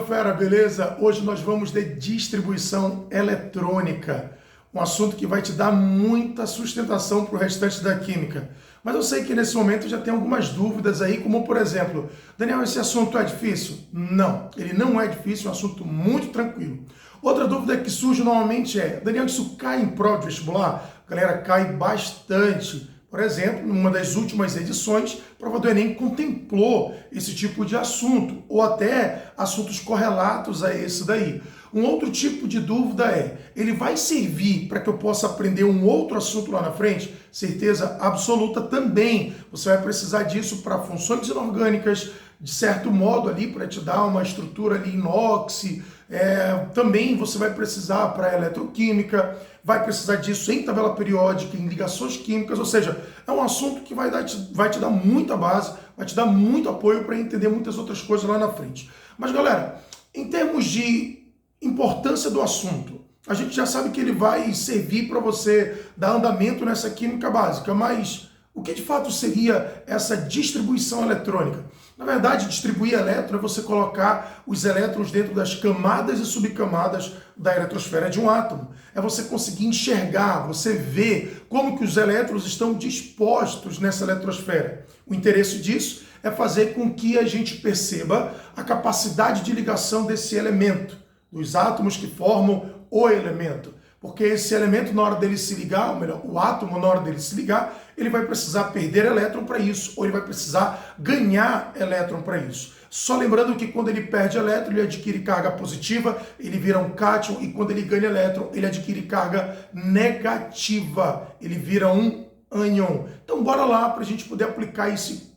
meu fera, beleza? Hoje nós vamos de distribuição eletrônica, um assunto que vai te dar muita sustentação para o restante da química. Mas eu sei que nesse momento já tem algumas dúvidas aí, como por exemplo, Daniel, esse assunto é difícil? Não, ele não é difícil, é um assunto muito tranquilo. Outra dúvida que surge normalmente é, Daniel, isso cai em prova de vestibular? Galera, cai bastante. Por exemplo, numa das últimas edições, a prova do Enem contemplou esse tipo de assunto, ou até assuntos correlatos a esse daí. Um outro tipo de dúvida é, ele vai servir para que eu possa aprender um outro assunto lá na frente? Certeza absoluta também. Você vai precisar disso para funções inorgânicas, de certo modo ali, para te dar uma estrutura ali inox. Também você vai precisar para eletroquímica, vai precisar disso em tabela periódica, em ligações químicas, ou seja, é um assunto que vai te dar muita base, vai te dar muito apoio para entender muitas outras coisas lá na frente. Mas galera, em termos de importância do assunto, a gente já sabe que ele vai servir para você dar andamento nessa química básica, mas o que de fato seria essa distribuição eletrônica? Na verdade, distribuir elétron é você colocar os elétrons dentro das camadas e subcamadas da eletrosfera de um átomo. É você conseguir enxergar, você ver como que os elétrons estão dispostos nessa eletrosfera. O interesse disso é fazer com que a gente perceba a capacidade de ligação desse elemento, dos átomos que formam o elemento. Porque esse elemento, na hora dele se ligar, ou melhor, o átomo, na hora dele se ligar, ele vai precisar perder elétron para isso, ou ele vai precisar ganhar elétron para isso. Só lembrando que quando ele perde elétron, ele adquire carga positiva, ele vira um cátion, e quando ele ganha elétron, ele adquire carga negativa, ele vira um ânion. Então bora lá para a gente poder aplicar esse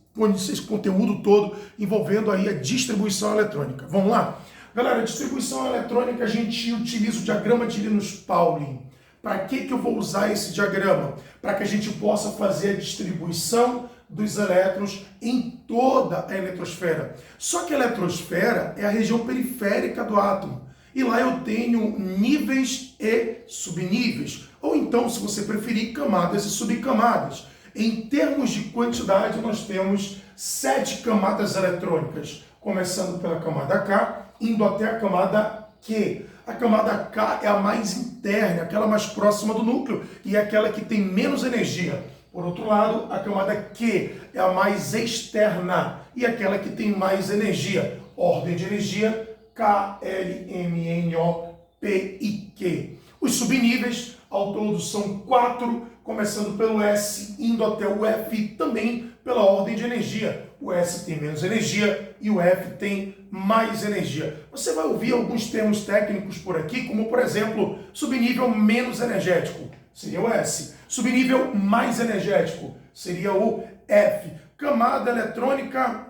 conteúdo todo envolvendo aí a distribuição eletrônica. Vamos lá? Galera, distribuição eletrônica, a gente utiliza o diagrama de Linus-Pauling. Para que eu vou usar esse diagrama? Para que a gente possa fazer a distribuição dos elétrons em toda a eletrosfera. Só que a eletrosfera é a região periférica do átomo. E lá eu tenho níveis e subníveis. Ou então, se você preferir, camadas e subcamadas. Em termos de quantidade, nós temos 7 camadas eletrônicas. Começando pela camada K, indo até a camada Q. A camada K é a mais interna, aquela mais próxima do núcleo e é aquela que tem menos energia. Por outro lado, a camada Q é a mais externa e aquela que tem mais energia. Ordem de energia K, L, M, N, O, P e Q. Os subníveis, ao todo, são 4, começando pelo S, indo até o F, também pela ordem de energia. O S tem menos energia e o F tem mais energia. Você vai ouvir alguns termos técnicos por aqui, como por exemplo, subnível menos energético, seria o S. Subnível mais energético, seria o F. Camada eletrônica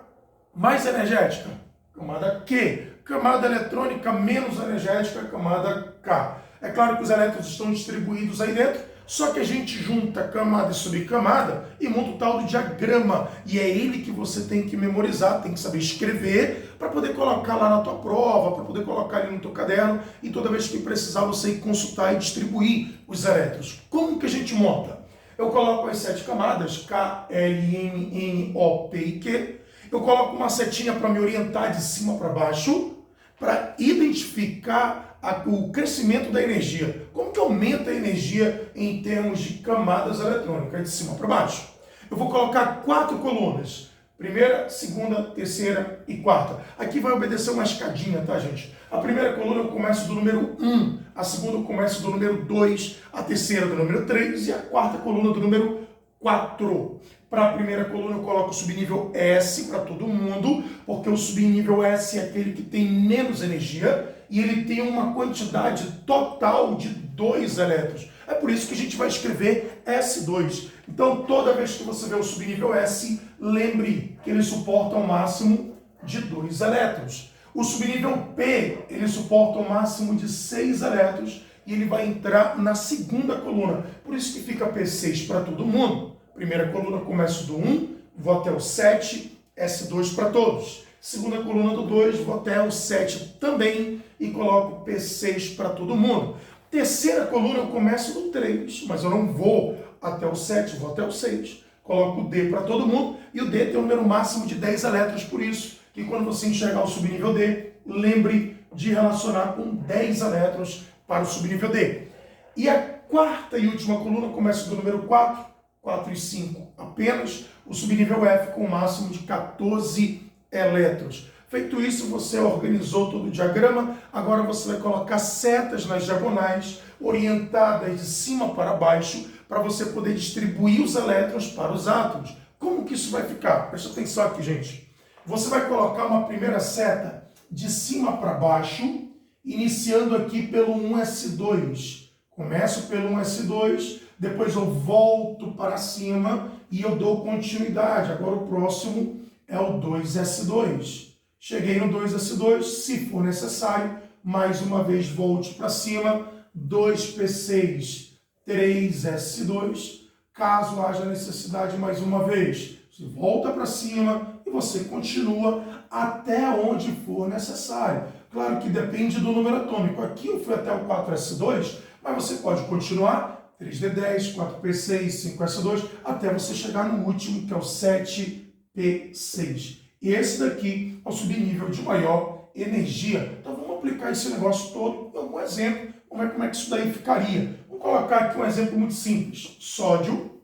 mais energética, camada Q. Camada eletrônica menos energética, camada K. É claro que os elétrons estão distribuídos aí dentro, só que a gente junta camada e subcamada e monta o tal do diagrama. E é ele que você tem que memorizar, tem que saber escrever para poder colocar lá na tua prova, para poder colocar ali no teu caderno e toda vez que precisar você ir consultar e distribuir os elétrons. Como que a gente monta? Eu coloco as 7 camadas, K, L, M, N, O, P e Q. Eu coloco uma setinha para me orientar de cima para baixo, para identificar o crescimento da energia. Como que aumenta a energia em termos de camadas eletrônicas, de cima para baixo? Eu vou colocar 4 colunas. Primeira, segunda, terceira e quarta. Aqui vai obedecer uma escadinha, tá, gente? A primeira coluna eu começo do número 1, a segunda eu começo do número 2, a terceira do número 3 e a quarta coluna do número 4. Para a primeira coluna eu coloco o subnível S para todo mundo, porque o subnível S é aquele que tem menos energia e ele tem uma quantidade total de 2 elétrons. É por isso que a gente vai escrever S2. Então, toda vez que você vê o subnível S, lembre que ele suporta um máximo de 2 elétrons. O subnível P, ele suporta um máximo de 6 elétrons e ele vai entrar na segunda coluna. Por isso que fica P6 para todo mundo. Primeira coluna, começo do 1, vou até o 7, S2 para todos. Segunda coluna do 2, vou até o 7 também e coloco P6 para todo mundo. Terceira coluna, eu começo do 3, mas eu não vou até o 7, vou até o 6. Coloco o D para todo mundo e o D tem um número máximo de 10 elétrons, por isso que quando você enxergar o subnível D, lembre de relacionar com 10 elétrons para o subnível D. E a quarta e última coluna começa do número 4, 4 e 5 apenas, o subnível F com um máximo de 14 elétrons. Feito isso, você organizou todo o diagrama, agora você vai colocar setas nas diagonais, orientadas de cima para baixo, para você poder distribuir os elétrons para os átomos. Como que isso vai ficar? Presta atenção aqui, gente. Você vai colocar uma primeira seta de cima para baixo, iniciando aqui pelo 1s2. Começo pelo 1s2, depois eu volto para cima e eu dou continuidade. Agora o próximo é o 2s2. Cheguei no 2s2, se for necessário, mais uma vez volte para cima, 2p6, 3s2, caso haja necessidade mais uma vez. Você volta para cima e você continua até onde for necessário. Claro que depende do número atômico. Aqui eu fui até o 4s2, mas você pode continuar 3d10, 4p6, 5s2, até você chegar no último, que é o 7p6. E esse daqui é o subnível de maior energia. Então vamos aplicar esse negócio todo em algum exemplo. Vamos ver como é que isso daí ficaria. Vou colocar aqui um exemplo muito simples. Sódio,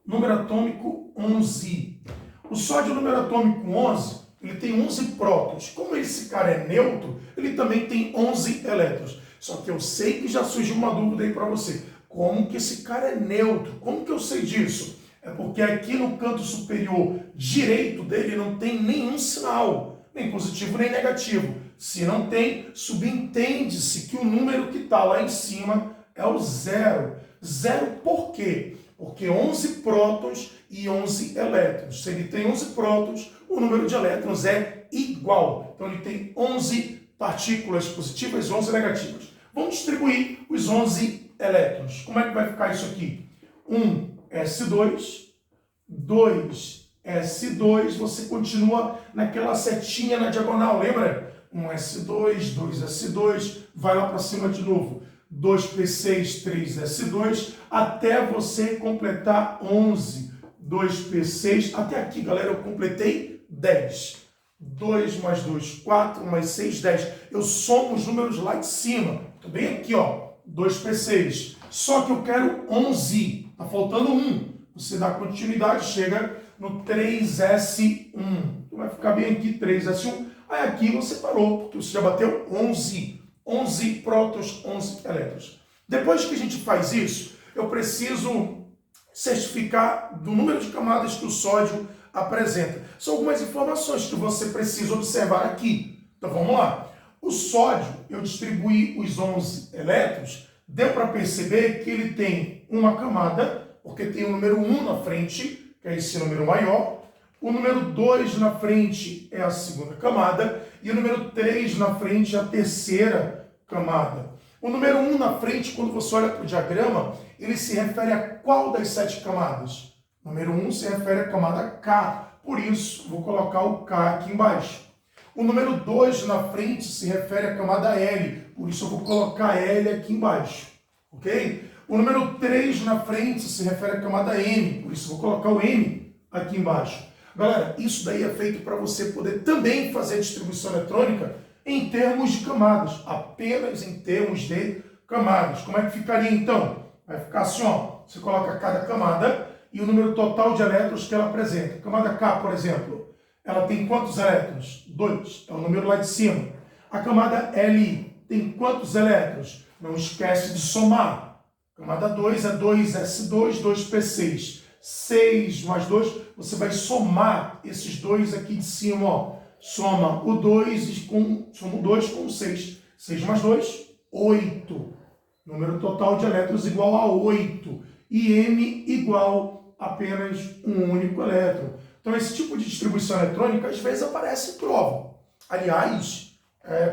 número atômico 11. O sódio, número atômico 11, ele tem 11 prótons. Como esse cara é neutro, ele também tem 11 elétrons. Só que eu sei que já surgiu uma dúvida aí para você. Como que esse cara é neutro? Como que eu sei disso? É porque aqui no canto superior direito dele não tem nenhum sinal, nem positivo nem negativo. Se não tem, subentende-se que o número que está lá em cima é o zero. Zero por quê? Porque 11 prótons e 11 elétrons. Se ele tem 11 prótons, o número de elétrons é igual. Então ele tem 11 partículas positivas e 11 negativas. Vamos distribuir os 11 elétrons. Como é que vai ficar isso aqui? 1s2, 2s2, você continua naquela setinha na diagonal, lembra? 1s2, 2s2, vai lá para cima de novo. 2p6, 3s2, até você completar 11. 2p6, até aqui, galera, eu completei 10. 2 mais 2, 4 mais 6, 10. Eu somo os números lá de cima. Tô bem aqui, ó. 2p6. Só que eu quero 11. Tá faltando 1. Você dá continuidade, chega no 3s1. Então vai ficar bem aqui, 3s1. Aí aqui você parou, porque você já bateu 11. 11 prótons, 11 elétrons. Depois que a gente faz isso, eu preciso certificar do número de camadas que o sódio apresenta. São algumas informações que você precisa observar aqui. Então vamos lá. O sódio, eu distribuí os 11 elétrons, deu para perceber que ele tem uma camada, porque tem o número 1 na frente, que é esse número maior. O número 2 na frente é a segunda camada. E o número 3 na frente é a terceira camada. O número 1 na frente, quando você olha para o diagrama, ele se refere a qual das 7 camadas? O número 1 se refere à camada K. Por isso, vou colocar o K aqui embaixo. O número 2 na frente se refere à camada L. Por isso, eu vou colocar L aqui embaixo. Ok? O número 3 na frente se refere à camada M. Por isso, eu vou colocar o M aqui embaixo. Galera, isso daí é feito para você poder também fazer a distribuição eletrônica em termos de camadas. Apenas em termos de camadas. Como é que ficaria então? Vai ficar assim, ó. Você coloca cada camada e o número total de elétrons que ela apresenta. A camada K, por exemplo, ela tem quantos elétrons? 2. É o número lá de cima. A camada Li tem quantos elétrons? Não esquece de somar. A camada 2 é 2s2, 2p6. 6 mais 2, você vai somar esses dois aqui de cima, ó. Soma o 2 soma o 2 com o 6. 6 mais 2, 8. Número total de elétrons igual a 8. E M igual a apenas um único elétron. Então, esse tipo de distribuição eletrônica, às vezes, aparece em prova. Aliás,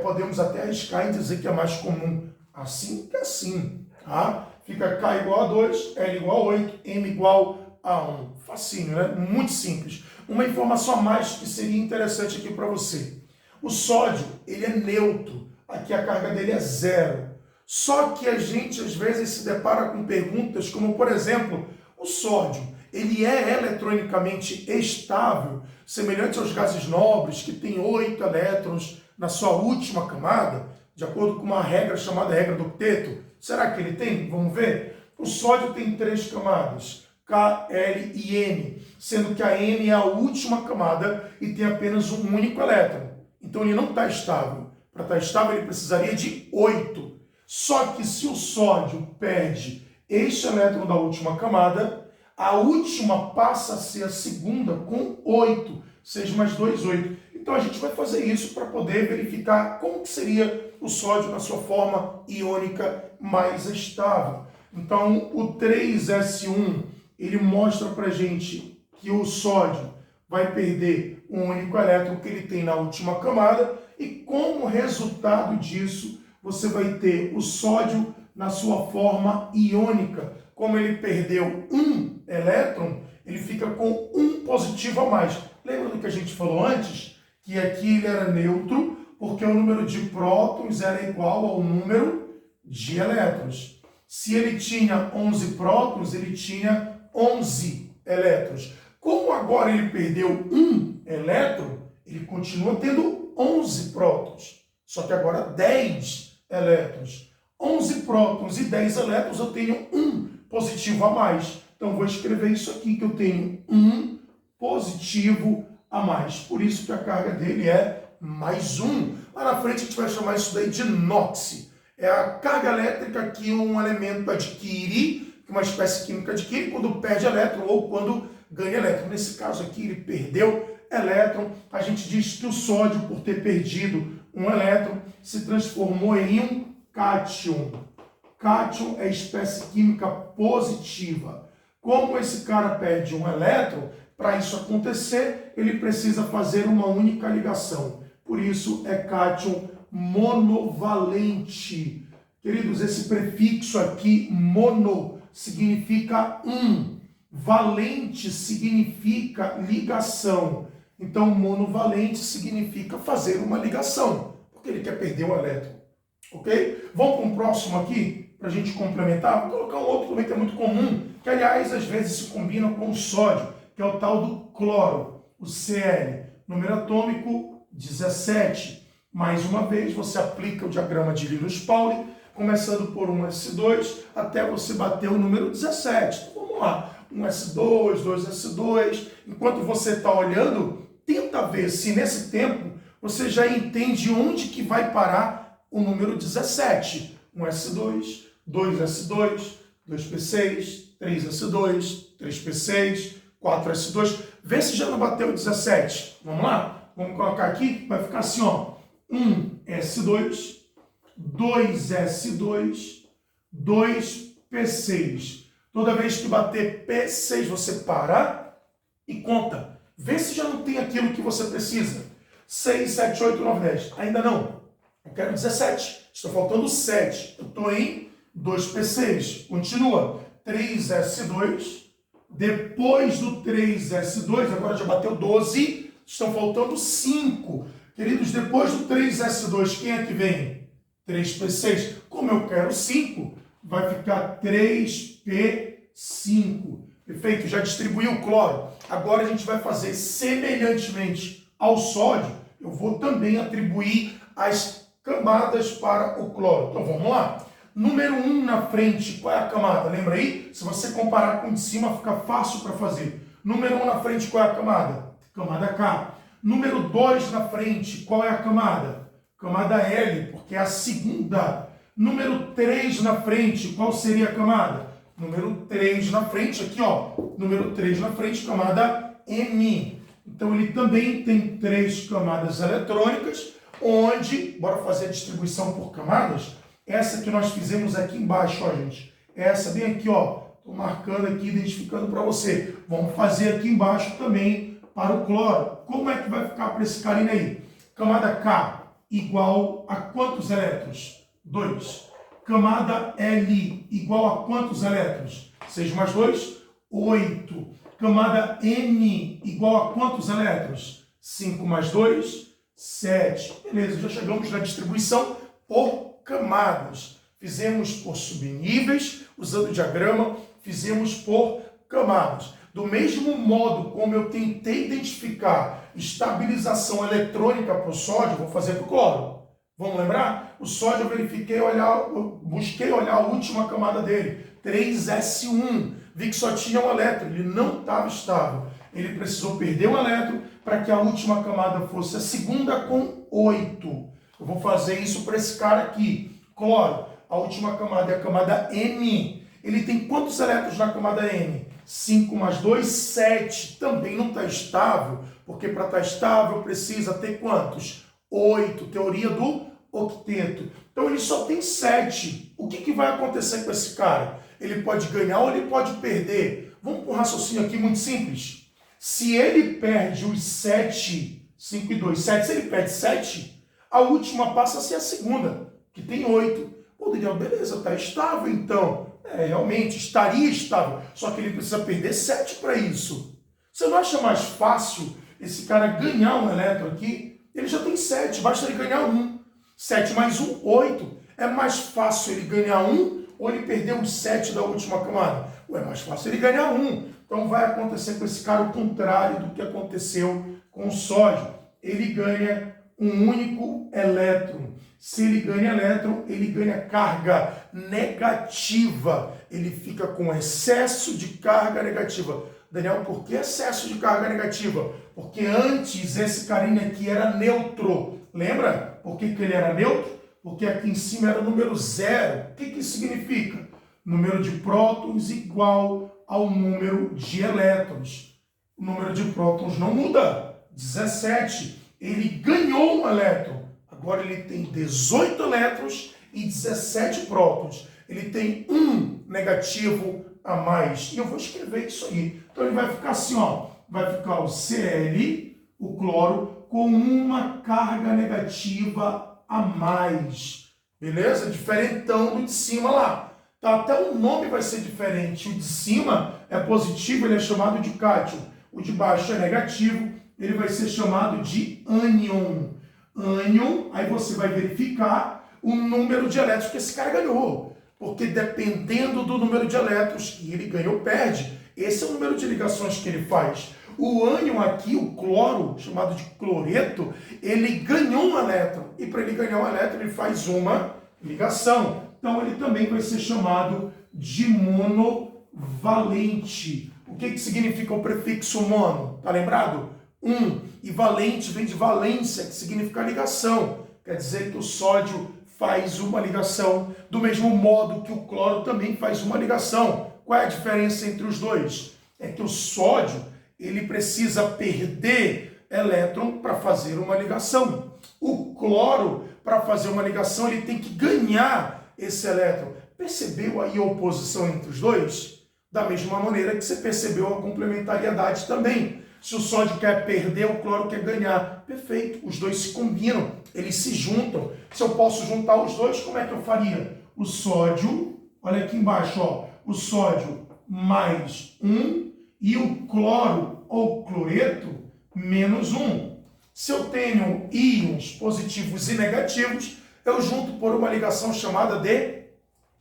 podemos até arriscar e dizer que é mais comum assim que assim. Tá? Fica K igual a 2, L igual a 8, M igual a 1. Facinho, né? Muito simples. Uma informação a mais que seria interessante aqui para você. O sódio, ele é neutro. Aqui a carga dele é 0. Só que a gente, às vezes, se depara com perguntas como, por exemplo, o sódio, ele é eletronicamente estável, semelhante aos gases nobres, que tem 8 elétrons na sua última camada, de acordo com uma regra chamada regra do octeto. Será que ele tem? Vamos ver. O sódio tem 3 camadas, K, L e N, sendo que a N é a última camada e tem apenas um único elétron. Então ele não está estável. Para estar estável ele precisaria de 8. Só que se o sódio perde este elétron da última camada, a última passa a ser a segunda com 8. 6 mais 2, 8. Então a gente vai fazer isso para poder verificar como que seria o sódio na sua forma iônica mais estável. Então o 3S1, ele mostra para a gente que o sódio vai perder um único elétron que ele tem na última camada e como resultado disso você vai ter o sódio na sua forma iônica. Como ele perdeu um elétron, ele fica com um positivo a mais. Lembra do que a gente falou antes? Que aqui ele era neutro, porque o número de prótons era igual ao número de elétrons. Se ele tinha 11 prótons, ele tinha 11 elétrons. Como agora ele perdeu um elétron, ele continua tendo 11 prótons. Só que agora 10 elétrons. 11 prótons e 10 elétrons, eu tenho um positivo a mais. Então vou escrever isso aqui, que eu tenho um positivo a mais. Por isso que a carga dele é mais 1. Lá na frente a gente vai chamar isso daí de NOx. É a carga elétrica que um elemento adquire, que uma espécie química adquire quando perde elétron ou quando ganha elétron. Nesse caso aqui ele perdeu elétron. A gente diz que o sódio, por ter perdido um elétron, se transformou em um cátion. Cátion é espécie química positiva. Como esse cara perde um elétron, para isso acontecer, ele precisa fazer uma única ligação. Por isso é cátion monovalente. Queridos, esse prefixo aqui, mono, significa um. Valente significa ligação. Então, monovalente significa fazer uma ligação, porque ele quer perder um elétron. Ok? Vamos para um próximo aqui, para a gente complementar. Vou colocar um outro também que é muito comum, que aliás às vezes se combina com o sódio, que é o tal do cloro, o Cl, número atômico 17. Mais uma vez você aplica o diagrama de Linus-Pauling, começando por um S2 até você bater o número 17. Então vamos lá, 1S2, 2S2. Enquanto você está olhando, tenta ver se nesse tempo você já entende onde que vai parar o número 17. 1S2, 2S2, 2P6, 3S2, 3P6, 4S2. Vê se já não bateu 17. Vamos lá? Vamos colocar aqui, vai ficar assim, ó. 1S2, 2S2, 2P6. Toda vez que bater P6, você para e conta. Vê se já não tem aquilo que você precisa. 6, 7, 8, 9, 10. Ainda não. Eu quero 17. Estou faltando 7. Eu estou em 2P6. Continua. 3S2. Depois do 3S2, agora já bateu 12. Estão faltando 5. Queridos, depois do 3S2, quem é que vem? 3P6. Como eu quero 5, vai ficar 3P5. Perfeito? Já distribuiu o cloro. Agora a gente vai fazer semelhantemente ao sódio. Eu vou também atribuir as camadas para o cloro. Então vamos lá. Número 1 na frente, qual é a camada? Lembra aí? Se você comparar com o de cima, fica fácil para fazer. Número 1 na frente, qual é a camada? Camada K. Número 2 na frente, qual é a camada? Camada L, porque é a segunda. Número 3 na frente, qual seria a camada? Número 3 na frente, aqui ó. Número 3 na frente, camada M. Então ele também tem 3 camadas eletrônicas, onde, bora fazer a distribuição por camadas, essa que nós fizemos aqui embaixo, ó gente. Essa bem aqui, ó. Estou marcando aqui, identificando para você. Vamos fazer aqui embaixo também para o cloro. Como é que vai ficar para esse carinha aí? Camada K igual a quantos elétrons? 2. Camada L igual a quantos elétrons? 6 mais 2, 8. Camada N igual a quantos elétrons? 5 mais 2, 7. Beleza, já chegamos na distribuição por camadas. Fizemos por subníveis, usando o diagrama, fizemos por camadas. Do mesmo modo como eu tentei identificar estabilização eletrônica para o sódio, eu vou fazer para o cloro. Vamos lembrar? O sódio eu busquei olhar a última camada dele, 3S1. Vi que só tinha um elétron, ele não estava estável. Ele precisou perder um elétron para que a última camada fosse a segunda com 8. Eu vou fazer isso para esse cara aqui. Cloro, a última camada é a camada N. Ele tem quantos elétrons na camada N? 5 mais 2, 7. Também não está estável, porque para estar estável precisa ter quantos? 8. Teoria do octeto. Então ele só tem 7. O que vai acontecer com esse cara? Ele pode ganhar ou ele pode perder? Vamos para um raciocínio aqui muito simples. Se ele perde os 7, 5 e 2, 7, se ele perde 7, a última passa a ser a segunda, que tem 8. Pô, Daniel, beleza, está estável então. Realmente, estaria estável. Só que ele precisa perder 7 para isso. Você não acha mais fácil esse cara ganhar um elétron aqui? Ele já tem 7, basta ele ganhar 1. 7 mais 1, 8. É mais fácil ele ganhar 1 ou ele perder os 7 da última camada? É mais fácil ele ganhar 1. Então vai acontecer com esse cara o contrário do que aconteceu com o sódio. Ele ganha um único elétron. Se ele ganha elétron, ele ganha carga negativa. Ele fica com excesso de carga negativa. Daniel, por que excesso de carga negativa? Porque antes esse carinha aqui era neutro. Lembra por que ele era neutro? Porque aqui em cima era número 0. O que isso significa? Número de prótons igual ao número de elétrons. O número de prótons não muda. 17. Ele ganhou um elétron. Agora ele tem 18 elétrons e 17 prótons. Ele tem um negativo a mais. E eu vou escrever isso aí. Então ele vai ficar assim, ó. Vai ficar o Cl, o cloro, com uma carga negativa a mais. Beleza? Diferentão do de cima lá. Tá? Até o nome vai ser diferente. O de cima é positivo, ele é chamado de cátion. O de baixo é negativo, ele vai ser chamado de ânion. Ânion, aí você vai verificar o número de elétrons que esse cara ganhou. Porque dependendo do número de elétrons que ele ganhou, perde. Esse é o número de ligações que ele faz. O ânion aqui, o cloro, chamado de cloreto, ele ganhou um elétron. E para ele ganhar um elétron, ele faz uma ligação. Então ele também vai ser chamado de monovalente. O que significa o prefixo mono? Tá lembrado? E valente vem de valência, que significa ligação. Quer dizer que o sódio faz uma ligação, do mesmo modo que o cloro também faz uma ligação. Qual é a diferença entre os dois? É que o sódio, ele precisa perder elétron para fazer uma ligação. O cloro, para fazer uma ligação, ele tem que ganhar esse elétron. Percebeu aí a oposição entre os dois? Da mesma maneira que você percebeu a complementariedade também. Se o sódio quer perder, o cloro quer ganhar. Perfeito, os dois se combinam, eles se juntam. Se eu posso juntar os dois, como é que eu faria? O sódio, olha aqui embaixo, ó, o sódio mais 1 e o cloro ou cloreto menos 1. Se eu tenho íons positivos e negativos, eu junto por uma ligação chamada de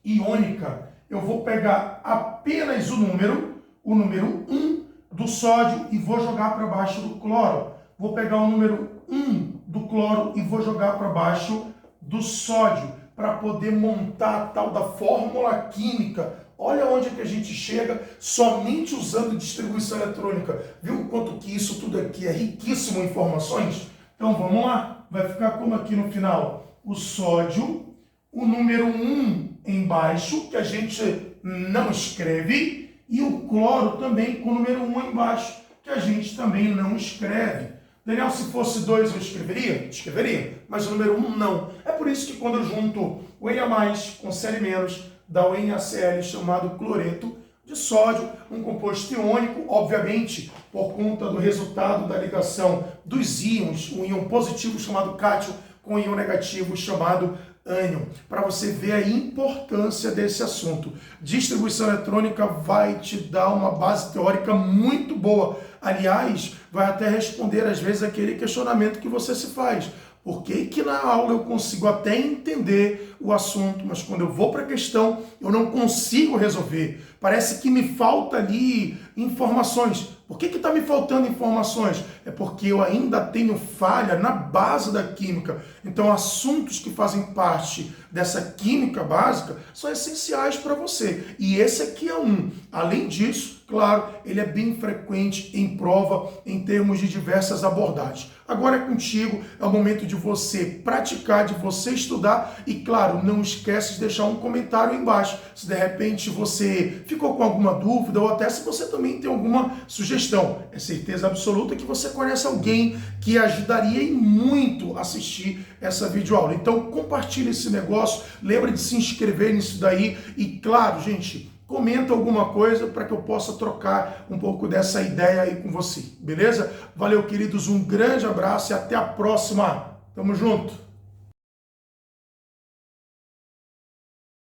iônica. Eu vou pegar apenas o número 1 do sódio e vou jogar para baixo do cloro. Vou pegar o número 1 do cloro e vou jogar para baixo do sódio, para poder montar a tal da fórmula química. Olha onde é que a gente chega somente usando distribuição eletrônica. Viu o quanto que isso tudo aqui é riquíssimo em informações? Então vamos lá, vai ficar como aqui no final? O sódio, o número 1 embaixo, que a gente não escreve, e o cloro também com o número 1 embaixo, que a gente também não escreve. Daniel, se fosse 2 eu escreveria? Escreveria, mas o número 1 não. É por isso que quando eu junto o Na+ com Cl- dá o NaCl chamado cloreto de sódio, um composto iônico, obviamente, por conta do resultado da ligação dos íons, um íon positivo chamado cátion com um íon negativo chamado ânion, para você ver a importância desse assunto. Distribuição eletrônica vai te dar uma base teórica muito boa. Aliás, vai até responder às vezes aquele questionamento que você se faz. Por que que na aula eu consigo até entender o assunto, mas quando eu vou para a questão, eu não consigo resolver? parece que me falta ali informações. Por que está me faltando informações? É porque eu ainda tenho falha na base da química. Então, assuntos que fazem parte dessa química básica são essenciais para você. E esse aqui é um. Além disso, claro, ele é bem frequente em prova em termos de diversas abordagens. Agora é contigo, é o momento de você praticar, de você estudar e, claro, não esquece de deixar um comentário aí embaixo. Se de repente você ficou com alguma dúvida ou até se você também tem alguma sugestão. É certeza absoluta que você conhece alguém que ajudaria em muito assistir essa videoaula. Então compartilhe esse negócio, lembra de se inscrever nisso daí e, claro, gente, comenta alguma coisa para que eu possa trocar um pouco dessa ideia aí com você, beleza? Valeu, queridos, um grande abraço e até a próxima. Tamo junto!